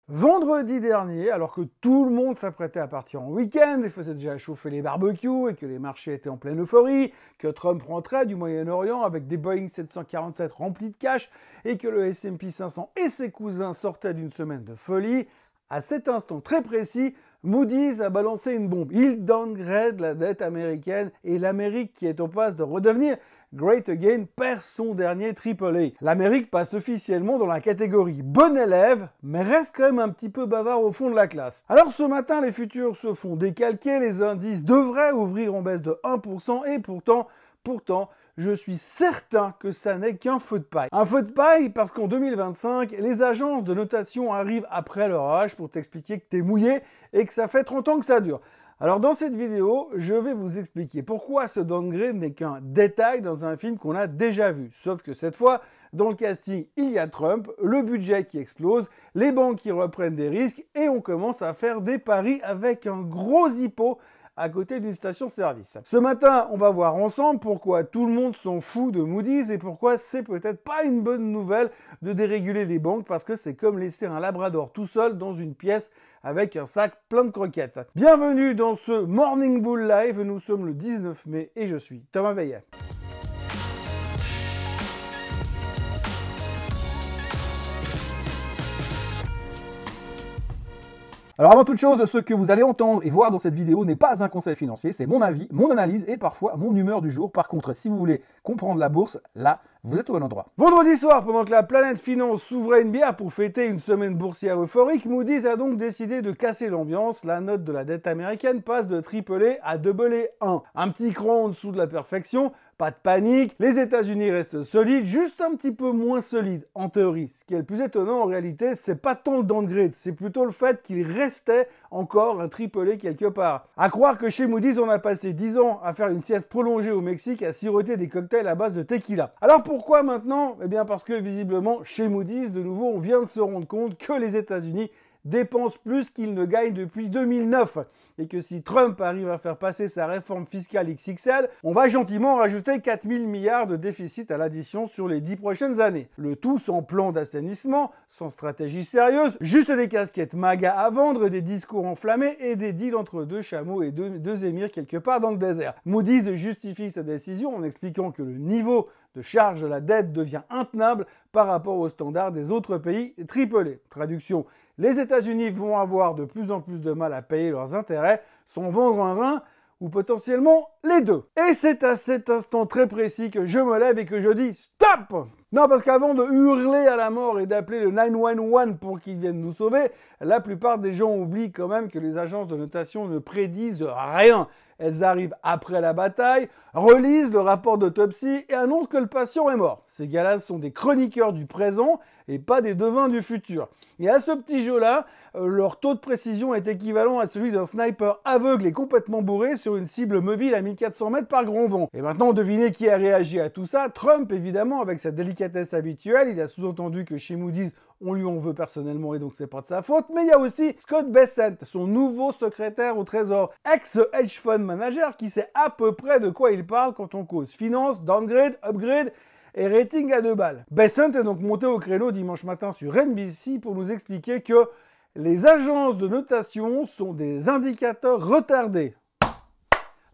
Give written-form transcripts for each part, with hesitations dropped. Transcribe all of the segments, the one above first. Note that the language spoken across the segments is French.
Vendredi dernier, alors que tout le monde s'apprêtait à partir en week-end et faisait déjà chauffer les barbecues et que les marchés étaient en pleine euphorie, que Trump rentrait du Moyen-Orient avec des Boeing 747 remplis de cash et que le S&P 500 et ses cousins sortaient d'une semaine de folie, à cet instant très précis, Moody's a balancé une bombe. Il downgrade la dette américaine et l'Amérique qui est en passe de redevenir Great Again perd son dernier AAA. L'Amérique passe officiellement dans la catégorie bon élève, mais reste quand même un petit peu bavard au fond de la classe. Alors ce matin, les futurs se font décalquer, les indices devraient ouvrir en baisse de 1% et pourtant, je suis certain que ça n'est qu'un feu de paille. Un feu de paille parce qu'en 2025, les agences de notation arrivent après l'orage pour t'expliquer que t'es mouillé et que ça fait 30 ans que ça dure. Alors dans cette vidéo, je vais vous expliquer pourquoi ce downgrade n'est qu'un détail dans un film qu'on a déjà vu. Sauf que cette fois, dans le casting, il y a Trump, le budget qui explose, les banques qui reprennent des risques et on commence à faire des paris avec un gros hippo à côté d'une station-service. Ce matin, on va voir ensemble pourquoi tout le monde s'en fout de Moody's et pourquoi c'est peut-être pas une bonne nouvelle de déréguler les banques parce que c'est comme laisser un labrador tout seul dans une pièce avec un sac plein de croquettes. Bienvenue dans ce Morning Bull Live, nous sommes le 19 mai et je suis Thomas Veillet. Alors avant toute chose, ce que vous allez entendre et voir dans cette vidéo n'est pas un conseil financier, c'est mon avis, mon analyse et parfois mon humeur du jour. Par contre, si vous voulez comprendre la bourse, là, vous êtes au bon endroit. Vendredi soir, pendant que la planète finance s'ouvrait une bière pour fêter une semaine boursière euphorique, Moody's a donc décidé de casser l'ambiance. La note de la dette américaine passe de AAA à AA1. Un petit cran en dessous de la perfection, pas de panique, les États-Unis restent solides, juste un petit peu moins solides en théorie. Ce qui est le plus étonnant en réalité, c'est pas tant le downgrade, c'est plutôt le fait qu'il restait encore un AAA quelque part. À croire que chez Moody's, on a passé 10 ans à faire une sieste prolongée au Mexique, à siroter des cocktails à base de tequila. Alors pourquoi maintenant ? Eh bien parce que visiblement, chez Moody's, de nouveau, on vient de se rendre compte que les États-Unis dépensent plus qu'ils ne gagnent depuis 2009 et que si Trump arrive à faire passer sa réforme fiscale XXL, on va gentiment rajouter 4 000 milliards de déficit à l'addition sur les 10 prochaines années. Le tout sans plan d'assainissement, sans stratégie sérieuse, juste des casquettes MAGA à vendre, des discours enflammés et des deals entre deux chameaux et deux émirs quelque part dans le désert. Moody's justifie sa décision en expliquant que le niveau de charge de la dette devient intenable par rapport aux standards des autres pays AAA. Traduction, les États-Unis vont avoir de plus en plus de mal à payer leurs intérêts sans vendre un rein ou potentiellement les deux. Et c'est à cet instant très précis que je me lève et que je dis stop! Non, parce qu'avant de hurler à la mort et d'appeler le 911 pour qu'ils viennent nous sauver, la plupart des gens oublient quand même que les agences de notation ne prédisent rien. Elles arrivent après la bataille, relisent le rapport d'autopsie et annoncent que le patient est mort. Ces gars-là sont des chroniqueurs du présent et pas des devins du futur. Et à ce petit jeu-là, leur taux de précision est équivalent à celui d'un sniper aveugle et complètement bourré sur une cible mobile à 1400 mètres par grand vent. Et maintenant, devinez qui a réagi à tout ça. Trump, évidemment, avec sa délicatesse habituelle. Il a sous-entendu que chez Moody's, on lui en veut personnellement et donc c'est pas de sa faute. Mais il y a aussi Scott Bessent, son nouveau secrétaire au Trésor, ex-hedge fund manager qui sait à peu près de quoi il parle quand on cause finance, downgrade, upgrade et rating à 2 balles. Bessent est donc monté au créneau dimanche matin sur NBC pour nous expliquer que les agences de notation sont des indicateurs retardés.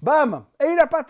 Bam! Et il a pas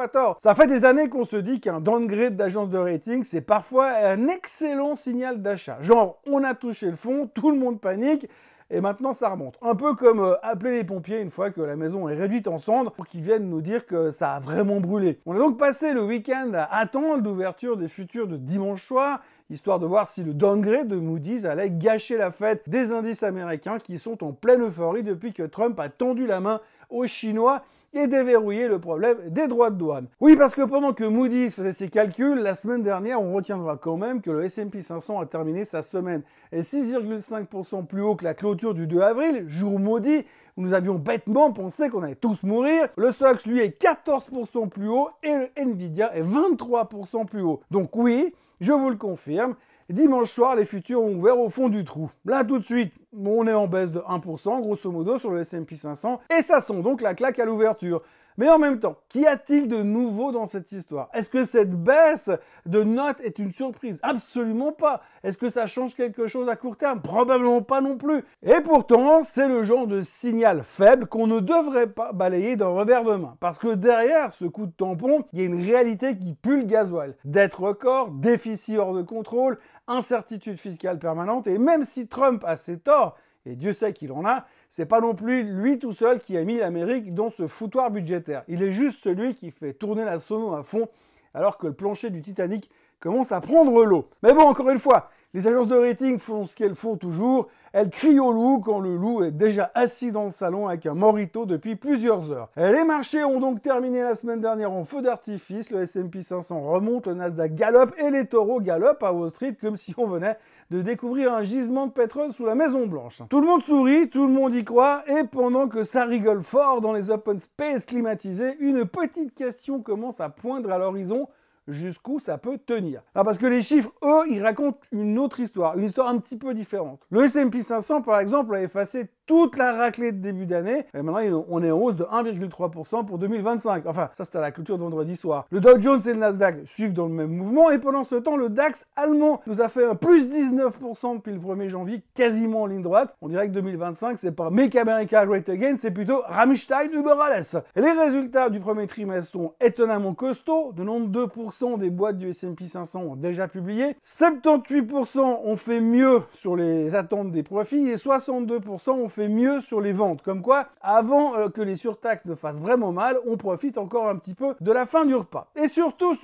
tort. Ça fait des années qu'on se dit qu'un downgrade d'agence de rating, c'est parfois un excellent signal d'achat. Genre, on a touché le fond, tout le monde panique, et maintenant ça remonte. Un peu comme appeler les pompiers une fois que la maison est réduite en cendres pour qu'ils viennent nous dire que ça a vraiment brûlé. On a donc passé le week-end à attendre l'ouverture des futurs de dimanche soir, histoire de voir si le downgrade de Moody's allait gâcher la fête des indices américains qui sont en pleine euphorie depuis que Trump a tendu la main aux Chinois et déverrouiller le problème des droits de douane. Oui, parce que pendant que Moody's faisait ses calculs, la semaine dernière, on retiendra quand même que le S&P 500 a terminé sa semaine et 6,5% plus haut que la clôture du 2 avril, jour maudit, où nous avions bêtement pensé qu'on allait tous mourir. Le SOX, lui, est 14% plus haut et le Nvidia est 23% plus haut. Donc oui, je vous le confirme, dimanche soir, les futurs ont ouvert au fond du trou. Là, tout de suite, on est en baisse de 1%, grosso modo, sur le S&P 500, et ça sent donc la claque à l'ouverture. Mais en même temps, qu'y a-t-il de nouveau dans cette histoire? Est-ce que cette baisse de notes est une surprise? Absolument pas. Est-ce que ça change quelque chose à court terme? Probablement pas non plus. Et pourtant, c'est le genre de signal faible qu'on ne devrait pas balayer d'un revers de main. Parce que derrière ce coup de tampon, il y a une réalité qui pue le gasoil. Dette record, déficit hors de contrôle, incertitude fiscale permanente, et même si Trump a ses torts, et Dieu sait qu'il en a, c'est pas non plus lui tout seul qui a mis l'Amérique dans ce foutoir budgétaire. Il est juste celui qui fait tourner la sono à fond, alors que le plancher du Titanic commence à prendre l'eau. Mais bon, encore une fois, les agences de rating font ce qu'elles font toujours. Elles crient au loup quand le loup est déjà assis dans le salon avec un mojito depuis plusieurs heures. Les marchés ont donc terminé la semaine dernière en feu d'artifice. Le S&P 500 remonte, le Nasdaq galope et les taureaux galopent à Wall Street comme si on venait de découvrir un gisement de pétrole sous la Maison Blanche. Tout le monde sourit, tout le monde y croit, et pendant que ça rigole fort dans les open space climatisés, une petite question commence à poindre à l'horizon. Jusqu'où ça peut tenir. Alors parce que les chiffres, eux, ils racontent une autre histoire, une histoire un petit peu différente. Le S&P 500, par exemple, a effacé toute la raclée de début d'année, et maintenant on est en hausse de 1,3% pour 2025. Enfin, ça c'était à la clôture de vendredi soir. Le Dow Jones et le Nasdaq suivent dans le même mouvement, et pendant ce temps, le DAX allemand nous a fait un plus 19% depuis le 1er janvier, quasiment en ligne droite. On dirait que 2025, c'est pas Make America Great Again, c'est plutôt Rammstein über alles. Et les résultats du premier trimestre sont étonnamment costauds, de 92% des boîtes du S&P 500 ont déjà publié, 78% ont fait mieux sur les attentes des profits et 62% ont fait mieux sur les ventes. Comme quoi, avant que les surtaxes ne fassent vraiment mal, on profite encore un petit peu de la fin du repas. Et surtout,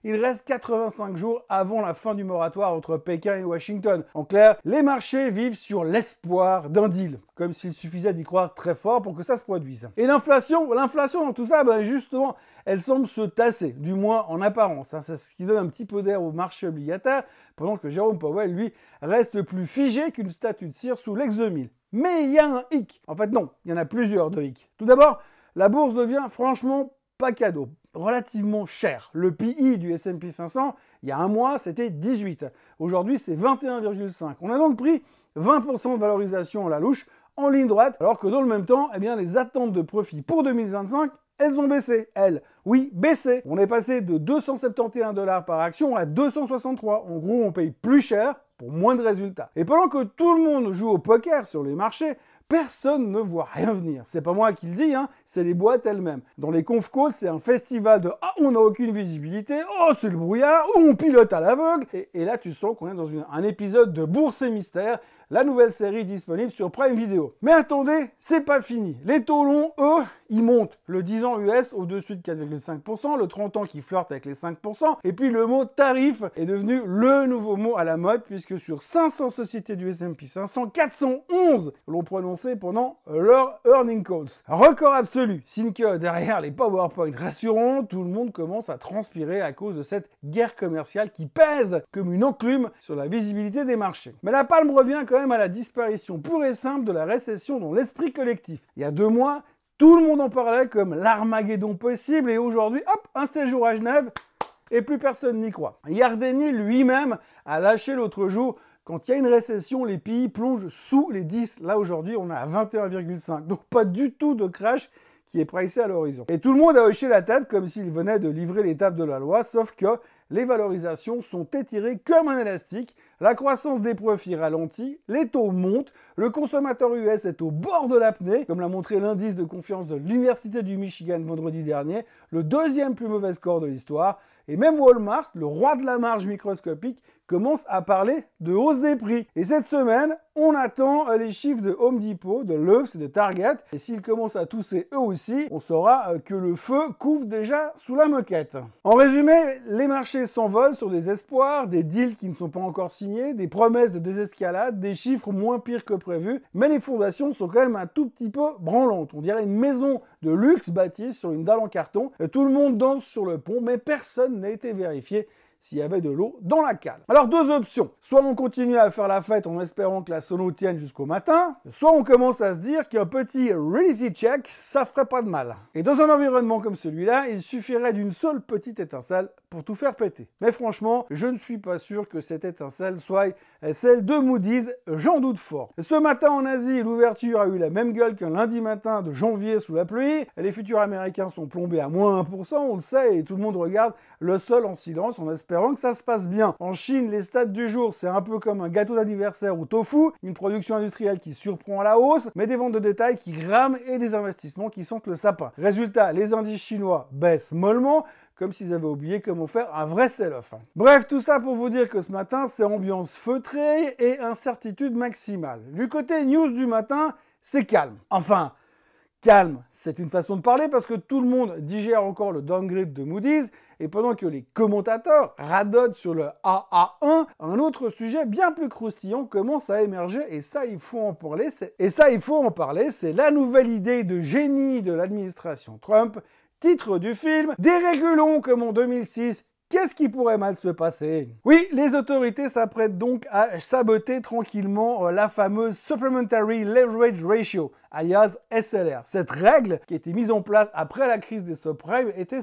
il reste 85 jours avant la fin du moratoire entre Pékin et Washington. En clair, les marchés vivent sur l'espoir d'un deal, comme s'il suffisait d'y croire très fort pour que ça se produise. Et l'inflation dans tout ça, justement, elle semble se tasser, du moins en apparence. C'est ce qui donne un petit peu d'air au marché obligataire, pendant que Jérôme Powell, lui, reste plus figé qu'une statue de cire sous l'ex-2000. Mais il y a un hic. En fait, non, il y en a plusieurs de hicks. Tout d'abord, la bourse devient franchement pas cadeau, relativement cher. Le PI du S&P 500, il y a un mois, c'était 18. Aujourd'hui, c'est 21,5. On a donc pris 20% de valorisation à la louche, en ligne droite, alors que dans le même temps, les attentes de profit pour 2025, elles ont baissé. Elles, oui, baissé. On est passé de 271 $ par action à 263. En gros, on paye plus cher pour moins de résultats. Et pendant que tout le monde joue au poker sur les marchés, personne ne voit rien venir. C'est pas moi qui le dis, c'est les boîtes elles-mêmes. Dans les conf calls, c'est un festival de « Ah, on n'a aucune visibilité »,« Oh, c'est le brouillard »,« Oh, on pilote à l'aveugle ». Et là, tu sens qu'on est dans un épisode de Bourse et Mystère, la nouvelle série disponible sur Prime Video. Mais attendez, c'est pas fini. Les taux longs, eux, ils montent. Le 10 ans US au-dessus de 4,5%, le 30 ans qui flirte avec les 5%, et puis le mot tarif est devenu le nouveau mot à la mode, puisque sur 500 sociétés du S&P 500, 411 l'ont prononcé pendant leurs earning calls. Record absolu, signe que derrière les PowerPoint rassurants, tout le monde commence à transpirer à cause de cette guerre commerciale qui pèse comme une enclume sur la visibilité des marchés. Mais la palme revient quand même à la disparition pure et simple de la récession dans l'esprit collectif. Il y a 2 mois, tout le monde en parlait comme l'Armageddon possible, et aujourd'hui, hop, un séjour à Genève, et plus personne n'y croit. Yardeni lui-même a lâché l'autre jour: quand il y a une récession, les pays plongent sous les 10. Là, aujourd'hui, on est à 21,5. Donc, pas du tout de crash qui est pricé à l'horizon. Et tout le monde a hoché la tête comme s'il venait de livrer l'étape de la loi, sauf que les valorisations sont étirées comme un élastique, la croissance des profits ralentit, les taux montent, le consommateur US est au bord de l'apnée, comme l'a montré l'indice de confiance de l'Université du Michigan vendredi dernier, le 2e plus mauvais score de l'histoire, et même Walmart, le roi de la marge microscopique, commence à parler de hausse des prix. Et cette semaine, on attend les chiffres de Home Depot, de Lowe's et de Target. Et s'ils commencent à tousser eux aussi, on saura que le feu couvre déjà sous la moquette. En résumé, les marchés s'envolent sur des espoirs, des deals qui ne sont pas encore signés, des promesses de désescalade, des chiffres moins pires que prévu. Mais les fondations sont quand même un tout petit peu branlantes. On dirait une maison de luxe bâtie sur une dalle en carton. Tout le monde danse sur le pont, mais personne n'a été vérifié s'il y avait de l'eau dans la cale. Alors deux options, soit on continue à faire la fête en espérant que la sono tienne jusqu'au matin, soit on commence à se dire qu'un petit reality check, ça ferait pas de mal. Et dans un environnement comme celui-là, il suffirait d'une seule petite étincelle pour tout faire péter. Mais franchement, je ne suis pas sûr que cette étincelle soit celle de Moody's, j'en doute fort. Ce matin en Asie, l'ouverture a eu la même gueule qu'un lundi matin de janvier sous la pluie. Les futurs américains sont plombés à moins 1%, on le sait, et tout le monde regarde le sol en silence en espérant que ça se passe bien. En Chine, les stats du jour, c'est un peu comme un gâteau d'anniversaire au tofu, une production industrielle qui surprend à la hausse, mais des ventes de détail qui rament et des investissements qui sentent le sapin. Résultat, les indices chinois baissent mollement, comme s'ils avaient oublié comment faire un vrai sell-off. Bref, tout ça pour vous dire que ce matin, c'est ambiance feutrée et incertitude maximale. Du côté news du matin, c'est calme. Enfin, calme, c'est une façon de parler parce que tout le monde digère encore le downgrade de Moody's et pendant que les commentateurs radotent sur le AA1, un autre sujet bien plus croustillant commence à émerger et ça, il faut en parler. C'est la nouvelle idée de génie de l'administration Trump. Titre du film, dérégulons comme en 2006. Qu'est-ce qui pourrait mal se passer? Oui, les autorités s'apprêtent donc à saboter tranquillement la fameuse Supplementary Leverage Ratio, alias SLR. Cette règle, qui a été mise en place après la crise des subprimes, est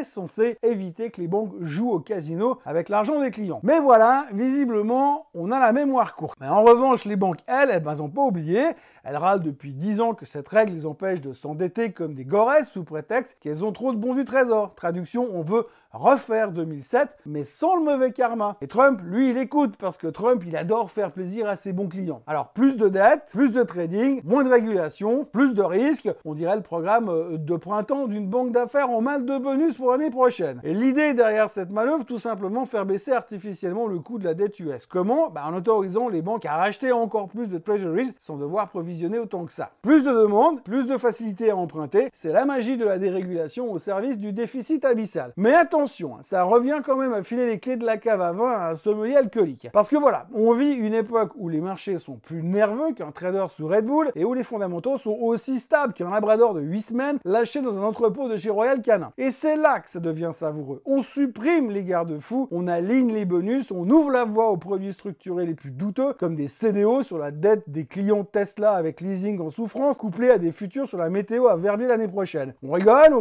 censée éviter que les banques jouent au casino avec l'argent des clients. Mais voilà, visiblement, on a la mémoire courte. Mais en revanche, les banques, elles n'ont pas oublié. Elles râlent depuis 10 ans que cette règle les empêche de s'endetter comme des goresses sous prétexte qu'elles ont trop de bons du trésor. Traduction, on veut refaire 2007, mais sans le mauvais karma. Et Trump, lui, il écoute, parce que Trump, il adore faire plaisir à ses bons clients. Alors, plus de dettes, plus de trading, moins de régulation, plus de risques, on dirait le programme de printemps d'une banque d'affaires en mal de bonus pour l'année prochaine. Et l'idée derrière cette manœuvre, tout simplement faire baisser artificiellement le coût de la dette US. Comment? En autorisant les banques à racheter encore plus de treasuries sans devoir provisionner autant que ça. Plus de demandes, plus de facilité à emprunter, c'est la magie de la dérégulation au service du déficit abyssal. Mais attention, ça revient quand même à filer les clés de la cave à vin à un sommelier alcoolique. Parce que voilà, on vit une époque où les marchés sont plus nerveux qu'un trader sous Red Bull et où les fondamentaux sont aussi stables qu'un labrador de 8 semaines lâché dans un entrepôt de chez Royal Canin. Et c'est là que ça devient savoureux. On supprime les garde-fous, on aligne les bonus, on ouvre la voie aux produits structurés les plus douteux, comme des CDO sur la dette des clients Tesla avec leasing en souffrance, couplés à des futurs sur la météo à Verbier l'année prochaine. On rigole,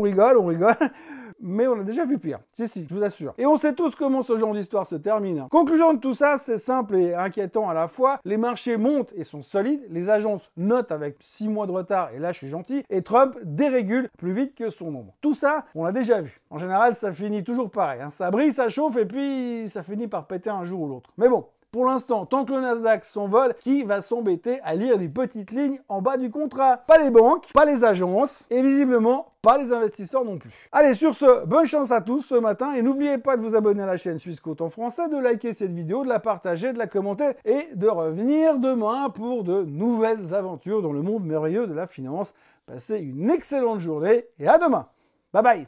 mais on a déjà vu pire. Si, je vous assure. Et on sait tous comment ce genre d'histoire se termine. Conclusion de tout ça, c'est simple et inquiétant à la fois. Les marchés montent et sont solides, les agences notent avec 6 mois de retard, et là je suis gentil, et Trump dérégule plus vite que son ombre. Tout ça, on l'a déjà vu. En général, ça finit toujours pareil. Ça brille, ça chauffe, et puis ça finit par péter un jour ou l'autre. Mais bon, pour l'instant, tant que le Nasdaq s'envole, qui va s'embêter à lire les petites lignes en bas du contrat? Pas les banques, pas les agences, et visiblement pas les investisseurs non plus. Allez, sur ce, bonne chance à tous ce matin, et n'oubliez pas de vous abonner à la chaîne Swissquote en français, de liker cette vidéo, de la partager, de la commenter, et de revenir demain pour de nouvelles aventures dans le monde merveilleux de la finance. Passez une excellente journée, et à demain. Bye bye.